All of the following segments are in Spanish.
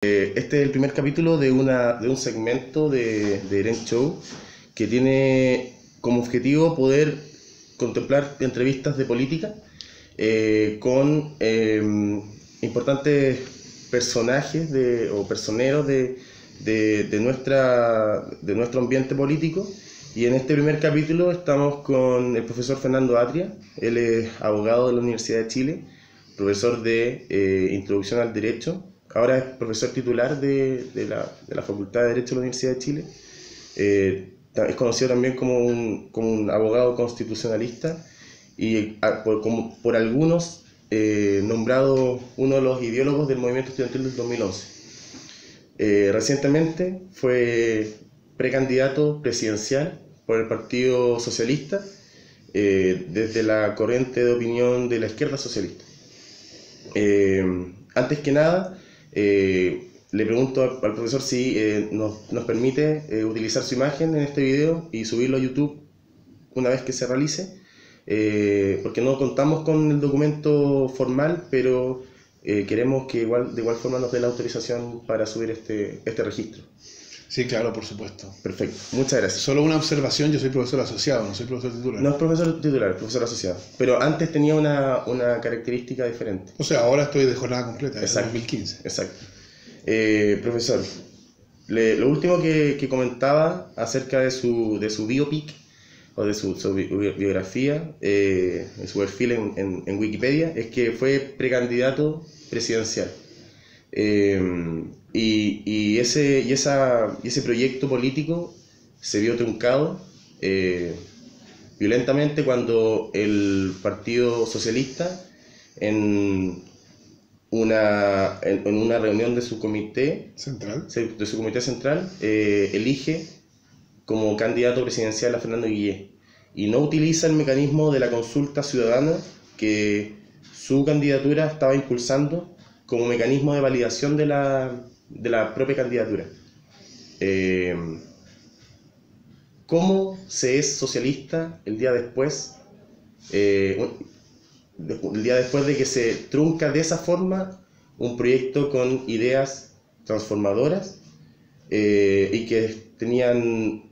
Este es el primer capítulo de un segmento de Eren Show que tiene como objetivo poder contemplar entrevistas de política con importantes personajes o personeros de nuestro ambiente político. Y en este primer capítulo estamos con el profesor Fernando Atria. Él es abogado de la Universidad de Chile, profesor de Introducción al Derecho. Ahora es profesor titular de la Facultad de Derecho de la Universidad de Chile. Es conocido también como un abogado constitucionalista y por algunos nombrado uno de los ideólogos del movimiento estudiantil del 2011. Recientemente fue precandidato presidencial por el Partido Socialista desde la corriente de opinión de la izquierda socialista. Antes que nada, le pregunto al profesor si nos permite utilizar su imagen en este video y subirlo a YouTube una vez que se realice, porque no contamos con el documento formal, pero queremos que de igual forma nos dé la autorización para subir este registro. Sí, claro, por supuesto. Perfecto, muchas gracias. Solo una observación, yo soy profesor asociado, no soy profesor titular. No es profesor titular, es profesor asociado. Pero antes tenía una característica diferente. O sea, ahora estoy de jornada completa, desde Exacto, 2015. Exacto. Profesor, lo último que comentaba acerca de su biopic, o de su biografía, de su perfil en Wikipedia, es que fue precandidato presidencial. Y ese proyecto político se vio truncado violentamente cuando el Partido Socialista, en una reunión de su comité central, elige como candidato presidencial a Fernando Guillé y no utiliza el mecanismo de la consulta ciudadana que su candidatura estaba impulsando como mecanismo de validación de la propia candidatura. ¿Cómo se es socialista el día después de que se trunca de esa forma un proyecto con ideas transformadoras y que tenían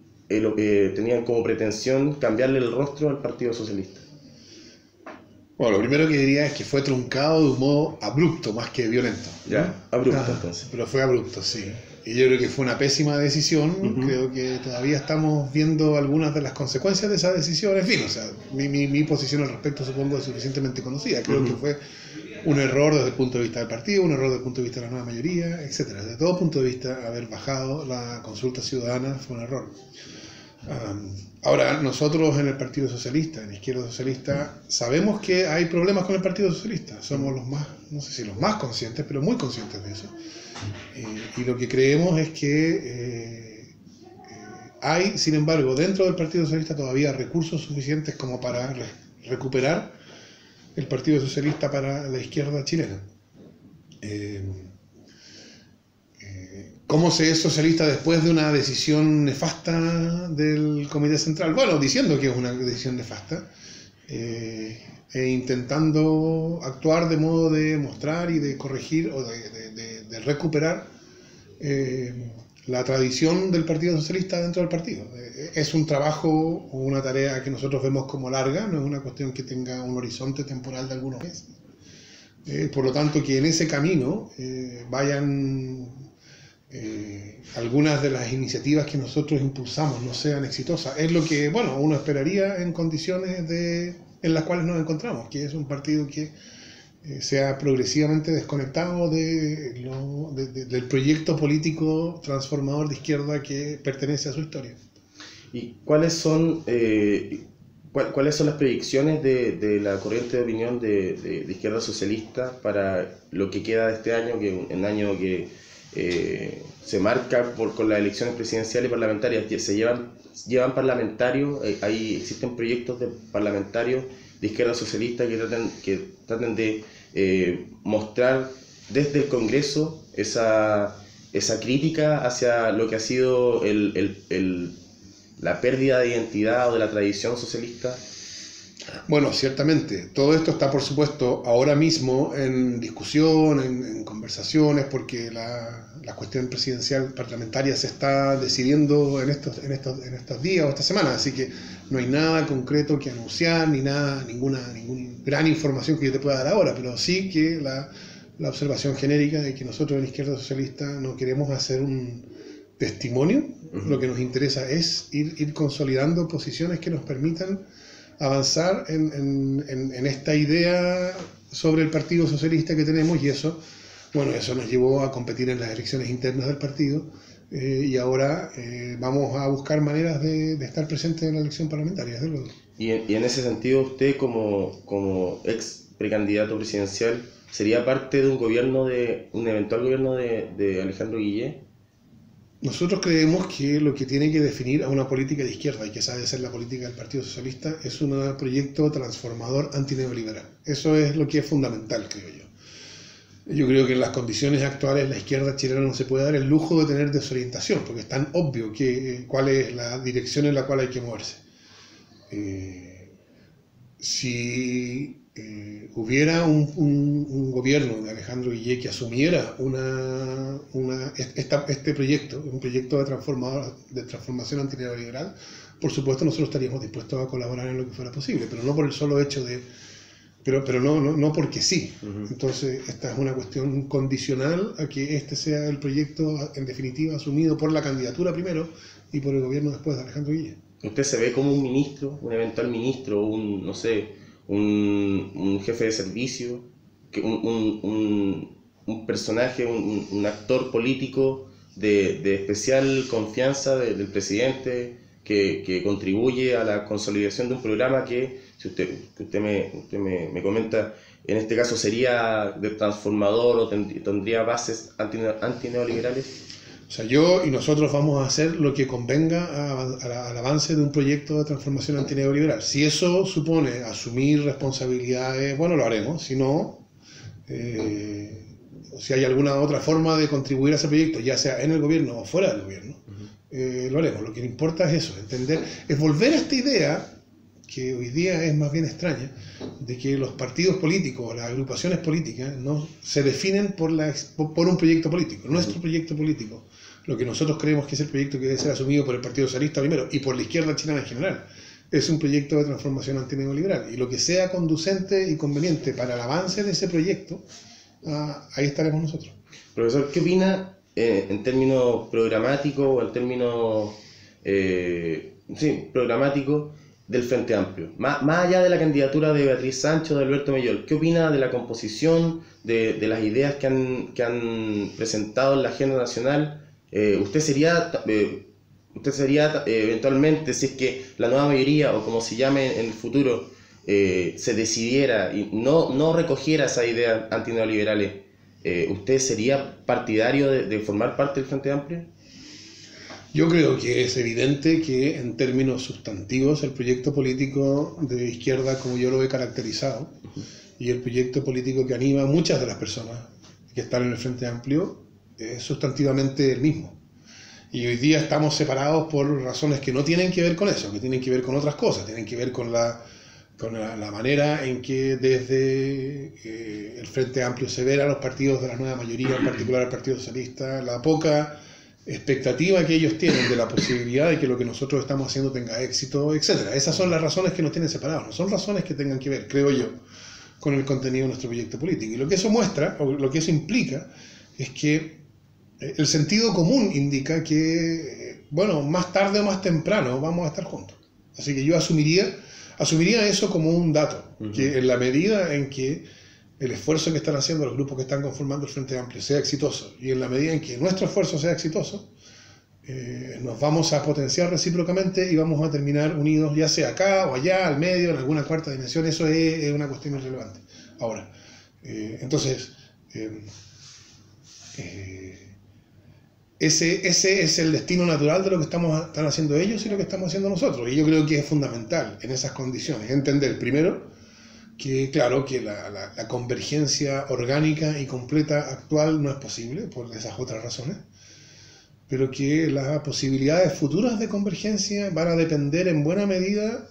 como pretensión cambiarle el rostro al Partido Socialista? Bueno, lo primero que diría es que fue truncado de un modo abrupto, más que violento. Ya, abrupto entonces. Pero fue abrupto, sí. Y yo creo que fue una pésima decisión. Creo que todavía estamos viendo algunas de las consecuencias de esa decisión. En fin, o sea, mi posición al respecto supongo es suficientemente conocida. Creo que fue un error desde el punto de vista del partido, un error desde el punto de vista de la nueva mayoría, etc. Desde todo punto de vista, haber bajado la consulta ciudadana fue un error. Ahora, nosotros en el Partido Socialista, en la izquierda socialista, sabemos que hay problemas con el Partido Socialista. Somos los más, no sé si los más conscientes, pero muy conscientes de eso. Y lo que creemos es que hay, sin embargo, dentro del Partido Socialista todavía recursos suficientes como para recuperar el Partido Socialista para la izquierda chilena. ¿Cómo se es socialista después de una decisión nefasta del Comité Central? Bueno, diciendo que es una decisión nefasta e intentando actuar de modo de mostrar y de corregir o de recuperar la tradición del Partido Socialista dentro del partido. Es un trabajo o una tarea que nosotros vemos como larga, no es una cuestión que tenga un horizonte temporal de algunos meses. Por lo tanto, que en ese camino vayan algunas de las iniciativas que nosotros impulsamos no sean exitosas, es lo que, bueno, uno esperaría en condiciones en las cuales nos encontramos, que es un partido que sea progresivamente desconectado del proyecto político transformador de izquierda que pertenece a su historia. ¿Y cuáles son las predicciones de la corriente de opinión de izquierda socialista para lo que queda de este año, que es un año que se marca con las elecciones presidenciales y parlamentarias, que se llevan parlamentarios, existen proyectos de parlamentarios de izquierda socialista que traten de mostrar desde el Congreso esa crítica hacia lo que ha sido la pérdida de identidad o de la tradición socialista? Bueno, ciertamente, todo esto está por supuesto ahora mismo en discusión, en conversaciones, porque la cuestión presidencial parlamentaria se está decidiendo en estos días o esta semana, así que no hay nada concreto que anunciar, ni nada, ninguna gran información que yo te pueda dar ahora, pero sí que la observación genérica de que nosotros en Izquierda Socialista no queremos hacer un testimonio, lo que nos interesa es ir consolidando posiciones que nos permitan avanzar en esta idea sobre el Partido Socialista que tenemos, y eso nos llevó a competir en las elecciones internas del partido, y ahora vamos a buscar maneras de estar presentes en la elección parlamentaria, desde luego. Y en ese sentido, usted como ex precandidato presidencial, ¿sería parte de un eventual gobierno de Alejandro Guillé? Nosotros creemos que lo que tiene que definir a una política de izquierda, y que sabe ser la política del Partido Socialista, es un proyecto transformador antineoliberal. Eso es lo que es fundamental, creo yo. Yo creo que en las condiciones actuales la izquierda chilena no se puede dar el lujo de tener desorientación, porque es tan obvio cuál es la dirección en la cual hay que moverse. Si hubiera un gobierno de Alejandro Guillé que asumiera este proyecto, un proyecto de transformación antineoliberal, por supuesto nosotros estaríamos dispuestos a colaborar en lo que fuera posible, pero no por el solo hecho de... Pero no porque sí. Entonces esta es una cuestión condicional a que este sea el proyecto en definitiva asumido por la candidatura primero y por el gobierno después de Alejandro Guillé. ¿Usted se ve como un ministro, un eventual ministro, un jefe de servicio, un personaje, un actor político de especial confianza del presidente, que contribuye a la consolidación de un programa que, si usted me comenta, en este caso sería de transformador o tendría bases antineoliberales? O sea, yo y nosotros vamos a hacer lo que convenga al avance de un proyecto de transformación antineoliberal. Si eso supone asumir responsabilidades, bueno, lo haremos. Si no, si hay alguna otra forma de contribuir a ese proyecto, ya sea en el gobierno o fuera del gobierno, lo haremos. Lo que importa es eso, entender, es volver a esta idea, que hoy día es más bien extraña, de que los partidos políticos, las agrupaciones políticas, no se definen por un proyecto político, nuestro proyecto político. Lo que nosotros creemos que es el proyecto que debe ser asumido por el Partido Socialista primero y por la izquierda chilena en general, es un proyecto de transformación antineoliberal. Y lo que sea conducente y conveniente para el avance de ese proyecto, ahí estaremos nosotros. Profesor, ¿qué opina en términos programáticos o en términos programáticos del Frente Amplio? Más allá de la candidatura de Beatriz Sánchez o de Alberto Mellol, ¿qué opina de la composición, de las ideas que han presentado en la agenda nacional? ¿Usted sería eventualmente, si es que la nueva mayoría, o como se llame en el futuro, se decidiera y no recogiera esas ideas antineoliberales, ¿usted sería partidario de formar parte del Frente Amplio? Yo creo que es evidente que en términos sustantivos el proyecto político de izquierda, como yo lo he caracterizado, y el proyecto político que anima a muchas de las personas que están en el Frente Amplio, es sustantivamente el mismo. Y hoy día estamos separados por razones que no tienen que ver con eso, que tienen que ver con otras cosas, tienen que ver con la manera en que desde el Frente Amplio se ven a los partidos de la nueva mayoría, en particular el Partido Socialista, la poca expectativa que ellos tienen de la posibilidad de que lo que nosotros estamos haciendo tenga éxito, etc. Esas son las razones que nos tienen separados, no son razones que tengan que ver, creo yo, con el contenido de nuestro proyecto político. Y lo que eso muestra, o lo que eso implica, es que el sentido común indica que, bueno, más tarde o más temprano vamos a estar juntos. Así que yo asumiría eso como un dato, que en la medida en que el esfuerzo que están haciendo los grupos que están conformando el Frente Amplio sea exitoso, y en la medida en que nuestro esfuerzo sea exitoso, nos vamos a potenciar recíprocamente y vamos a terminar unidos, ya sea acá o allá, al medio, en alguna cuarta dimensión. Eso es una cuestión irrelevante. Ahora, entonces, ese es el destino natural de lo que están haciendo ellos y lo que estamos haciendo nosotros. Y yo creo que es fundamental en esas condiciones entender, primero, que claro, que la convergencia orgánica y completa actual no es posible por esas otras razones, pero que las posibilidades futuras de convergencia van a depender en buena medida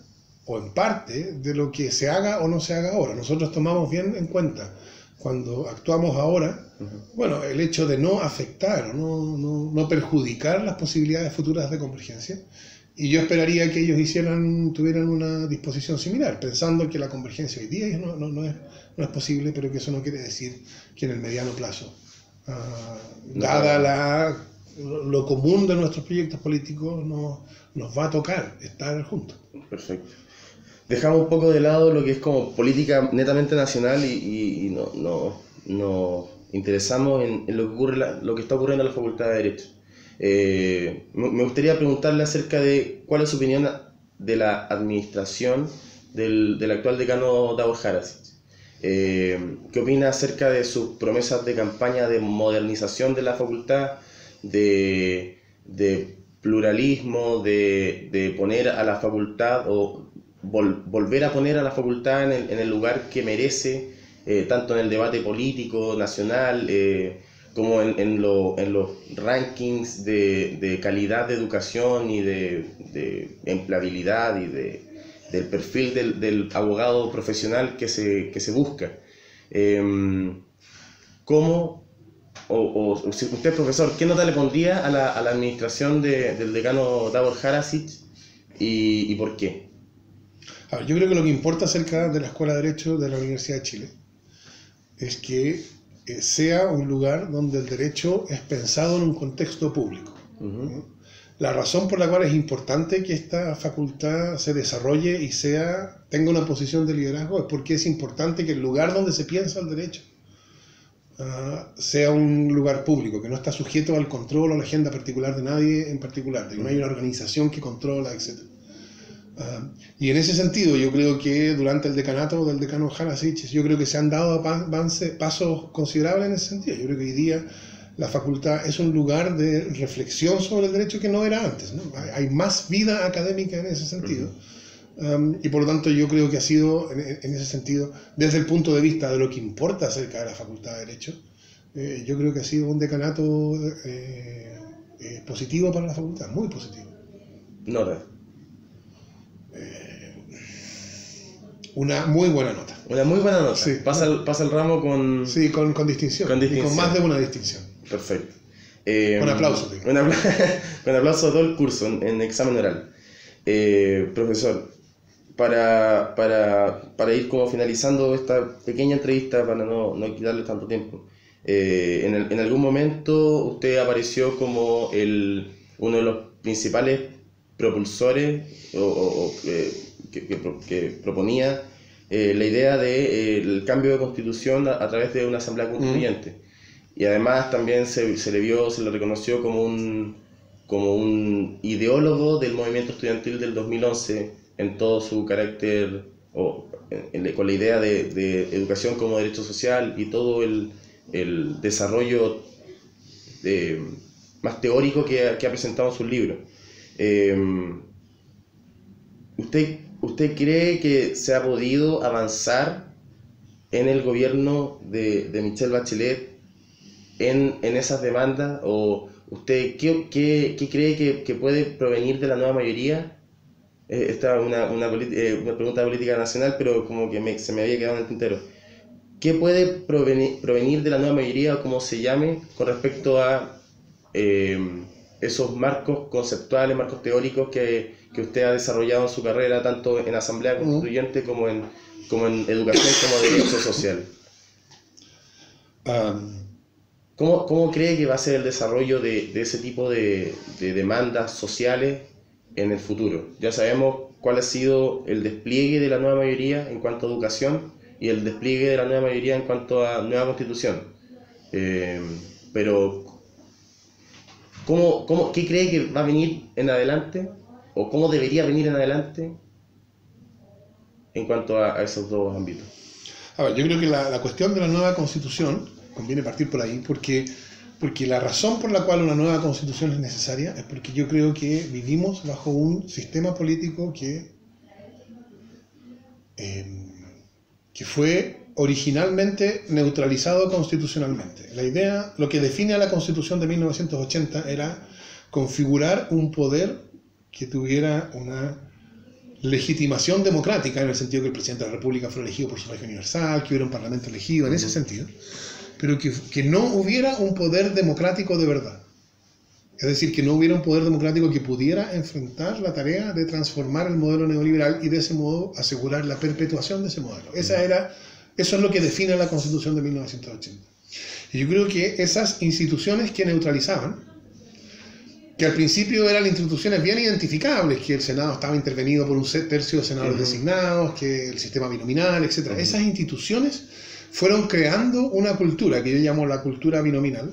o en parte, de lo que se haga o no se haga ahora. Nosotros tomamos bien en cuenta, cuando actuamos ahora, bueno, el hecho de no afectar o no perjudicar las posibilidades futuras de convergencia. Y yo esperaría que ellos tuvieran una disposición similar, pensando que la convergencia hoy día no es posible, pero que eso no quiere decir que en el mediano plazo, dada lo común de nuestros proyectos políticos, nos va a tocar estar juntos. Perfecto. Dejamos un poco de lado lo que es como política netamente nacional y nos interesamos en lo que está ocurriendo en la Facultad de Derecho. Me gustaría preguntarle acerca de cuál es su opinión de la administración del actual decano Davor Harasic. ¿Qué opina acerca de sus promesas de campaña de modernización de la facultad, de pluralismo, de poner a la facultad o volver a poner a la facultad en el lugar que merece, tanto en el debate político nacional como en los rankings de calidad de educación y de empleabilidad y del perfil del abogado profesional que se busca? ¿Cómo, o si usted es profesor, qué nota le pondría a la administración del decano Davor Harasic y por qué? A ver, yo creo que lo que importa acerca de la Escuela de Derecho de la Universidad de Chile es que sea un lugar donde el derecho es pensado en un contexto público. ¿No? La razón por la cual es importante que esta facultad se desarrolle y tenga una posición de liderazgo es porque es importante que el lugar donde se piensa el derecho sea un lugar público, que no está sujeto al control o a la agenda particular de nadie en particular, de que no hay una organización que controla, etc. Y en ese sentido yo creo que durante el decanato del decano Harasic, yo creo que se han dado pasos considerables en ese sentido. Yo creo que hoy día la facultad es un lugar de reflexión sobre el derecho que no era antes, ¿no? Hay más vida académica en ese sentido. Y por lo tanto yo creo que ha sido, en ese sentido, desde el punto de vista de lo que importa acerca de la Facultad de Derecho, yo creo que ha sido un decanato positivo para la facultad, muy positivo. Nota. Una muy buena nota. Una muy buena nota. Sí. Pasa el ramo con... Sí, con distinción. Con distinción. Y con más de una distinción. Perfecto. Un aplauso. Con aplauso a todo el curso en examen oral. Profesor, para ir como finalizando esta pequeña entrevista, para no quitarle tanto tiempo, en algún momento usted apareció como uno de los principales propulsores que proponía la idea del cambio de constitución a través de una asamblea constituyente. Y además también se le reconoció como un ideólogo del movimiento estudiantil del 2011 en todo su carácter, con la idea de educación como derecho social y todo el desarrollo más teórico que ha presentado en sus libros. ¿Usted cree que se ha podido avanzar en el gobierno de Michelle Bachelet en esas demandas? ¿O usted qué cree que puede provenir de la nueva mayoría? Esta es una pregunta de política nacional, pero como que se me había quedado en el tintero. ¿Qué puede provenir de la nueva mayoría, o como se llame, con respecto a esos marcos conceptuales, marcos teóricos que usted ha desarrollado en su carrera, tanto en Asamblea Constituyente como en educación, como derecho social? ¿Cómo cree que va a ser el desarrollo de ese tipo de demandas sociales en el futuro? Ya sabemos cuál ha sido el despliegue de la nueva mayoría en cuanto a educación y el despliegue de la nueva mayoría en cuanto a nueva constitución. Pero ¿qué cree que va a venir en adelante? ¿O cómo debería venir en adelante en cuanto a esos dos ámbitos? A ver, yo creo que la cuestión de la nueva constitución, conviene partir por ahí, porque la razón por la cual una nueva constitución es necesaria es porque yo creo que vivimos bajo un sistema político que fue originalmente neutralizado constitucionalmente. La idea, lo que define a la Constitución de 1980 era configurar un poder que tuviera una legitimación democrática, en el sentido que el presidente de la República fue elegido por sufragio universal, que hubiera un parlamento elegido, en ese sentido, pero que no hubiera un poder democrático de verdad. Es decir, que no hubiera un poder democrático que pudiera enfrentar la tarea de transformar el modelo neoliberal y de ese modo asegurar la perpetuación de ese modelo. Eso es lo que define la Constitución de 1980. Y yo creo que esas instituciones que neutralizaban, que al principio eran instituciones bien identificables, que el Senado estaba intervenido por un tercio de senadores designados, que el sistema binominal, etc. Esas instituciones fueron creando una cultura que yo llamo la cultura binominal,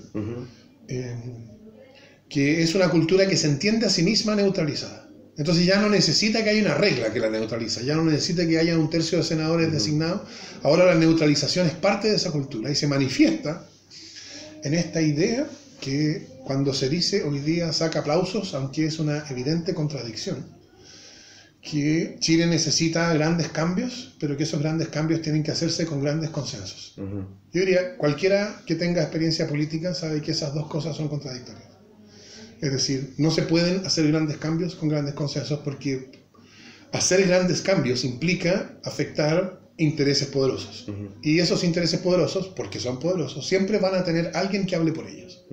que es una cultura que se entiende a sí misma neutralizada. Entonces ya no necesita que haya una regla que la neutraliza, ya no necesita que haya un tercio de senadores designados. Ahora la neutralización es parte de esa cultura y se manifiesta en esta idea que cuando se dice hoy día saca aplausos, aunque es una evidente contradicción, que Chile necesita grandes cambios, pero que esos grandes cambios tienen que hacerse con grandes consensos. Yo diría, cualquiera que tenga experiencia política sabe que esas dos cosas son contradictorias. Es decir, no se pueden hacer grandes cambios con grandes consensos, porque hacer grandes cambios implica afectar intereses poderosos. Y esos intereses poderosos, porque son poderosos, siempre van a tener alguien que hable por ellos.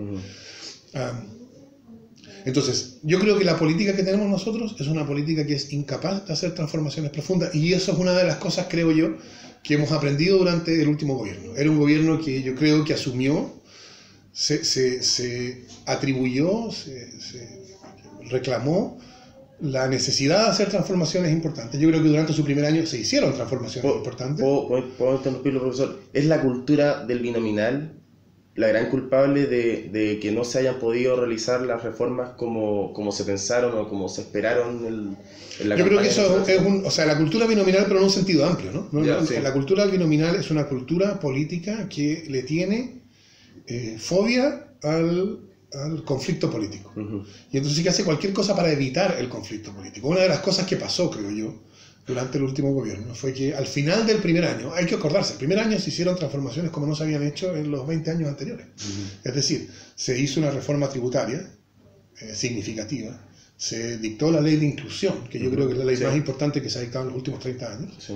Entonces, yo creo que la política que tenemos nosotros es una política que es incapaz de hacer transformaciones profundas, y eso es una de las cosas, creo yo, que hemos aprendido durante el último gobierno. Era un gobierno que yo creo que asumió, se atribuyó, se reclamó la necesidad de hacer transformaciones importantes. Yo creo que durante su primer año se hicieron transformaciones importantes. ¿Puedo interrumpirlo, profesor? ¿Es la cultura del binominal la gran culpable de que no se hayan podido realizar las reformas como se pensaron o como se esperaron en la Yo creo que eso es la cultura binominal, pero en un sentido amplio, ¿no? Sí. La cultura del binominal es una cultura política que le tiene fobia al conflicto político. Y entonces sí que hace cualquier cosa para evitar el conflicto político. Una de las cosas que pasó, creo yo, durante el último gobierno fue que al final del primer año, hay que acordarse, el primer año se hicieron transformaciones como no se habían hecho en los 20 años anteriores. Es decir, se hizo una reforma tributaria significativa, se dictó la ley de inclusión, que yo creo que es la ley más importante que se ha dictado en los últimos 30 años,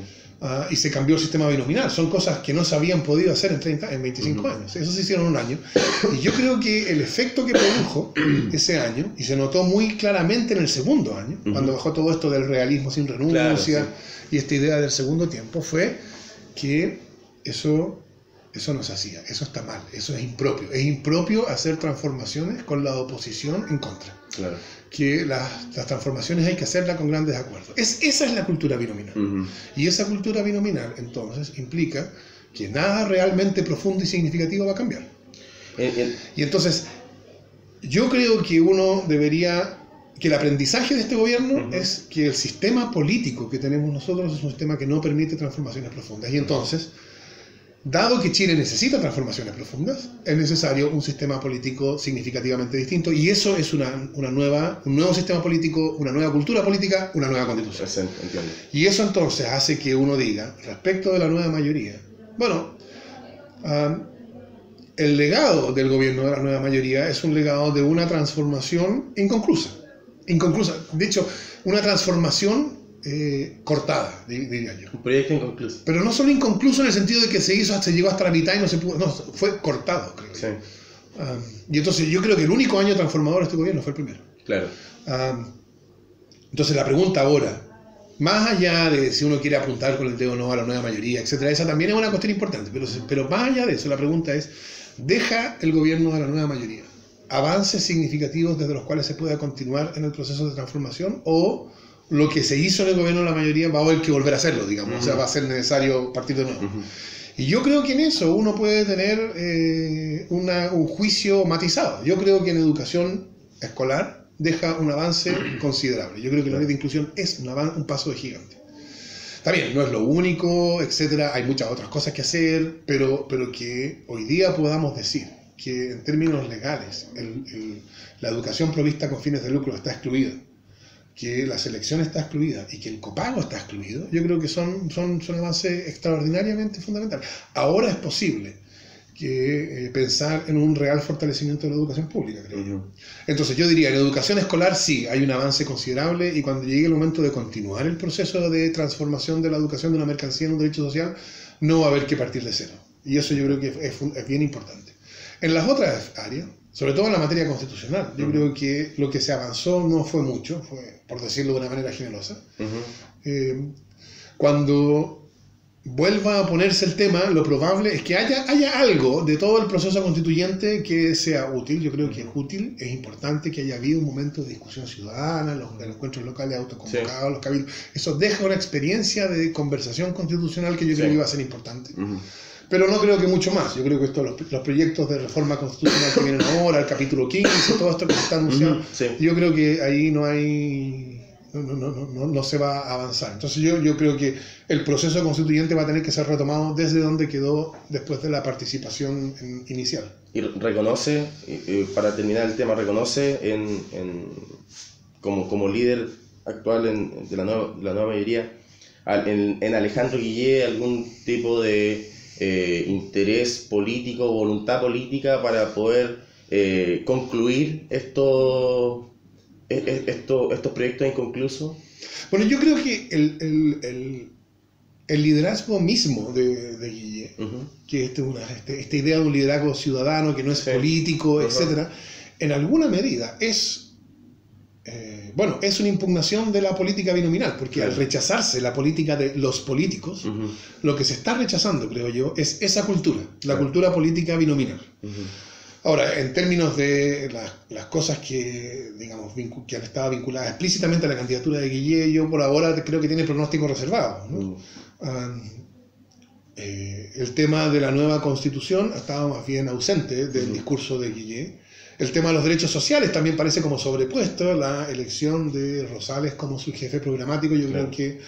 y se cambió el sistema binominal. Son cosas que no se habían podido hacer en 25 años. Eso se hicieron en un año. Y yo creo que el efecto que produjo ese año, y se notó muy claramente en el segundo año, cuando bajó todo esto del realismo sin renuncia, y esta idea del segundo tiempo, fue que eso no se hacía, eso está mal, eso es impropio. Es impropio hacer transformaciones con la oposición en contra. Claro. Que las transformaciones hay que hacerlas con grandes acuerdos. Esa es la cultura binominal. Y esa cultura binominal, entonces, implica que nada realmente profundo y significativo va a cambiar. Y entonces, yo creo que que el aprendizaje de este gobierno es que el sistema político que tenemos nosotros es un sistema que no permite transformaciones profundas. Y entonces, dado que Chile necesita transformaciones profundas, es necesario un sistema político significativamente distinto, y eso es un nuevo sistema político, una nueva cultura política, una nueva constitución. Entiendo. Y eso entonces hace que uno diga, respecto de la nueva mayoría, bueno, el legado del gobierno de la nueva mayoría es un legado de una transformación inconclusa. De hecho, una transformación cortada, diría yo. Un proyecto inconcluso. Pero no solo inconcluso en el sentido de que se llegó hasta la mitad y no se pudo, no, fue cortado, creo. Sí. Y entonces yo creo que el único año transformador de este gobierno fue el primero. Claro. Entonces la pregunta ahora, más allá de si uno quiere apuntar con el dedo o no a la nueva mayoría, etcétera, esa también es una cuestión importante, pero más allá de eso, la pregunta es, ¿deja el gobierno de la nueva mayoría avances significativos desde los cuales se pueda continuar en el proceso de transformación, o lo que se hizo en el gobierno de la mayoría va a haber que volver a hacerlo, digamos? O sea, va a ser necesario partir de nuevo. Y yo creo que en eso uno puede tener un juicio matizado. Yo creo que en educación escolar deja un avance considerable. Yo creo que la ley de inclusión es un paso de gigante. Está bien, no es lo único, etcétera, hay muchas otras cosas que hacer, pero que hoy día podamos decir que en términos legales la educación provista con fines de lucro está excluida, que la selección está excluida y que el copago está excluido, yo creo que son avances extraordinariamente fundamentales. Ahora es posible que pensar en un real fortalecimiento de la educación pública, creo yo. Entonces yo diría, en educación escolar sí, hay un avance considerable, y cuando llegue el momento de continuar el proceso de transformación de la educación de una mercancía en un derecho social, no va a haber que partir de cero. Y eso yo creo que es bien importante. En las otras áreas, sobre todo en la materia constitucional, yo creo que lo que se avanzó no fue mucho, fue, por decirlo de una manera generosa. Cuando vuelva a ponerse el tema, lo probable es que haya algo de todo el proceso constituyente que sea útil. Yo creo que es útil, es importante que haya habido un momento de discusión ciudadana, los encuentros locales autoconvocados, los cabildos. Eso deja una experiencia de conversación constitucional que yo creo que iba a ser importante. Pero no creo que mucho más. Yo creo que los proyectos de reforma constitucional que vienen ahora, el capítulo 15, todo esto que se está anunciando, yo creo que ahí no hay... No se va a avanzar. Entonces yo creo que el proceso constituyente va a tener que ser retomado desde donde quedó después de la participación inicial. Y reconoce, para terminar el tema, reconoce como líder actual de la nueva mayoría en Alejandro Guillé algún tipo de interés político, voluntad política para poder concluir estos proyectos inconclusos. Bueno, yo creo que el liderazgo mismo de Guillé, que esta idea de un liderazgo ciudadano que no es político, etcétera, en alguna medida es una impugnación de la política binominal, porque al rechazarse la política de los políticos, lo que se está rechazando, creo yo, es esa cultura, la cultura política binominal. Ahora, en términos de las cosas que, digamos, que han estado vinculadas explícitamente a la candidatura de Guillé, yo por ahora creo que tiene pronóstico reservado, ¿no? El tema de la nueva constitución ha estado más bien ausente del discurso de Guillé. El tema de los derechos sociales también parece como sobrepuesto. La elección de Rosales como su jefe programático, yo creo que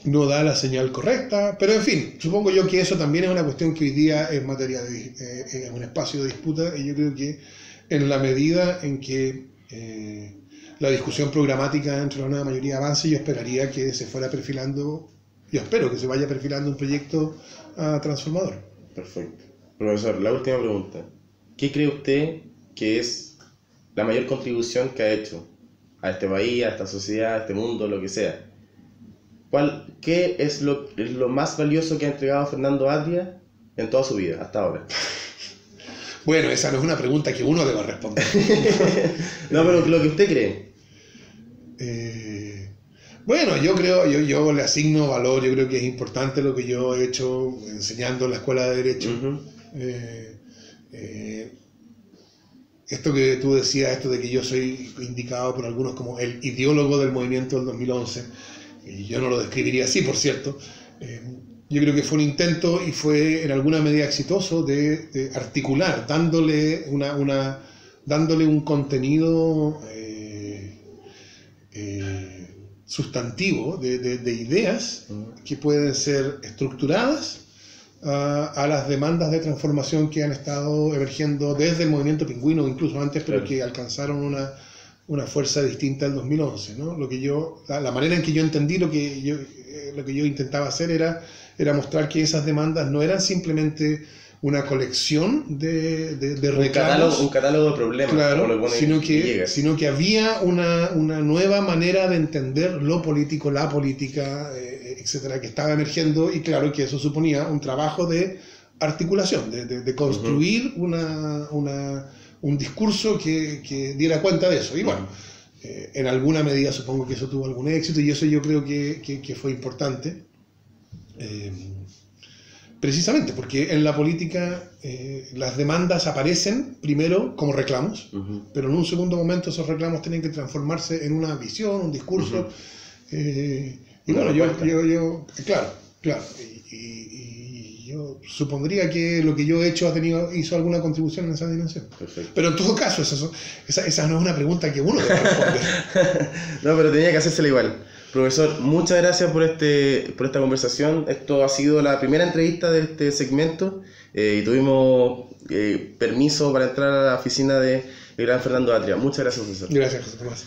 no da la señal correcta, pero en fin, supongo yo que eso también es una cuestión que hoy día es materia de un espacio de disputa, y yo creo que en la medida en que la discusión programática entre la nueva mayoría avance, yo esperaría que se fuera perfilando, yo espero que se vaya perfilando un proyecto transformador. Perfecto. Profesor, la última pregunta. ¿Qué cree usted que es la mayor contribución que ha hecho a este país, a esta sociedad, a este mundo, lo que sea? ¿Qué es lo más valioso que ha entregado Fernando Atria en toda su vida, hasta ahora? Bueno, esa no es una pregunta que uno deba responder. No, pero lo que usted cree. Bueno, yo le asigno valor, yo creo que es importante lo que yo he hecho enseñando en la Escuela de Derecho. Esto que tú decías, esto de que yo soy indicado por algunos como el ideólogo del movimiento del 2011, y yo no lo describiría así, por cierto, yo creo que fue un intento, y fue en alguna medida exitoso, de articular, dándole un contenido sustantivo de ideas que pueden ser estructuradas a las demandas de transformación que han estado emergiendo desde el movimiento pingüino, incluso antes, pero que alcanzaron una fuerza distinta al 2011, ¿no? La manera en que yo entendí lo que yo intentaba hacer era mostrar que esas demandas no eran simplemente una colección de reclamos, un catálogo de problemas, claro, sino que había una nueva manera de entender lo político, la política, etcétera, que estaba emergiendo, y claro que eso suponía un trabajo de articulación, de construir un discurso que diera cuenta de eso. Y bueno, en alguna medida supongo que eso tuvo algún éxito, y eso yo creo que fue importante. Precisamente porque en la política las demandas aparecen primero como reclamos, pero en un segundo momento esos reclamos tienen que transformarse en una visión, un discurso. Y bueno, yo claro, y yo supondría que lo que yo he hecho hizo alguna contribución en esa dimensión. Perfecto. Pero en todo caso, esa no es una pregunta que uno debe responder. No, pero tenía que hacérsela igual. Profesor, muchas gracias por esta conversación. Esto ha sido la primera entrevista de este segmento, y tuvimos permiso para entrar a la oficina de gran Fernando Atria. Muchas gracias, profesor. Gracias, José Tomás.